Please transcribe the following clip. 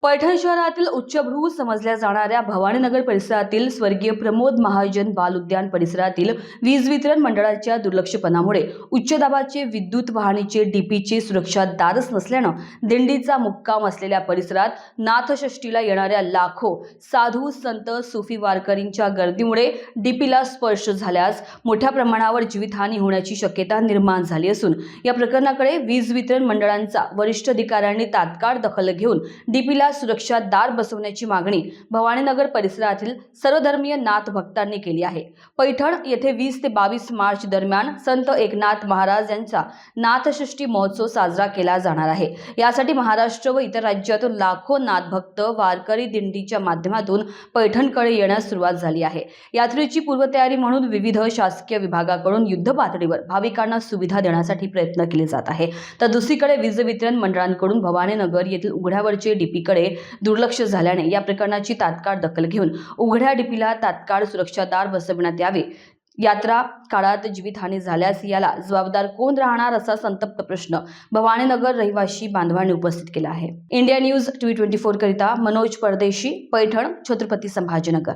पैठण शहरातील उच्चभ्रू समजल्या जाणाऱ्या भवानीनगर परिसरातील स्वर्गीय प्रमोद महाजन बाल उद्यान परिसरातील वीज वितरण मंडळाच्या दुर्लक्षपणामुळे उच्च दाबाचे विद्युत वाहिनीचे डीपीचे सुरक्षा दारच नसल्यानं दिंडीचा मुक्काम असलेल्या परिसरात नाथषष्ठीला येणाऱ्या लाखो साधू संत सुफी वारकरींच्या गर्दीमुळे डीपीला स्पर्श झाल्यास मोठ्या प्रमाणावर जीवितहानी होण्याची शक्यता निर्माण झाली असून या प्रकरणाकडे वीज वितरण मंडळांचा वरिष्ठ अधिकाऱ्यांनी तात्काळ दखल घेऊन डीपीला सुरक्षा दार बसवण्याची मागणी भवानीनगर परिसरातील सर्वधर्मीय नाथ भक्तांनी केली आहे। पैठण येथे 20 ते 22 मार्च दरम्यान संत एकनाथ महाराज यांचा नाथषष्ठी महोत्सव साजरा केला जाणार आहे। यासाठी महाराष्ट्र व इतर राज्यातून लाखो नाथ भक्त वारकरी दिंडीच्या माध्यमातून पैठणकडे येण्यास सुरुवात झाली आहे। यात्रेची पूर्वतयारी म्हणून विविध शासकीय विभागाकडून युद्ध पातळीवर भाविकांना सुविधा देण्यासाठी प्रयत्न केले जात आहे। तर दुसरीकडे वीज वितरण मंडळांकडून भवानीनगर येथील उघड्यावरचे डीपीकडे दुर्लक्ष झाल्याने या प्रकरणाची तात्काळ दखल घेऊन उघड्या डीपीला तात्काळ सुरक्षा दार बसविण्यात यावे। यात्रा काळात जीवितहानी झाल्यास याला जबाबदार कोण राहणार असा संतप्त प्रश्न भवानीनगर रहिवासी बांधवांनी उपस्थित केला आहे। इंडिया न्यूज 24 करिता मनोज परदेशी, पैठण, छत्रपती संभाजीनगर।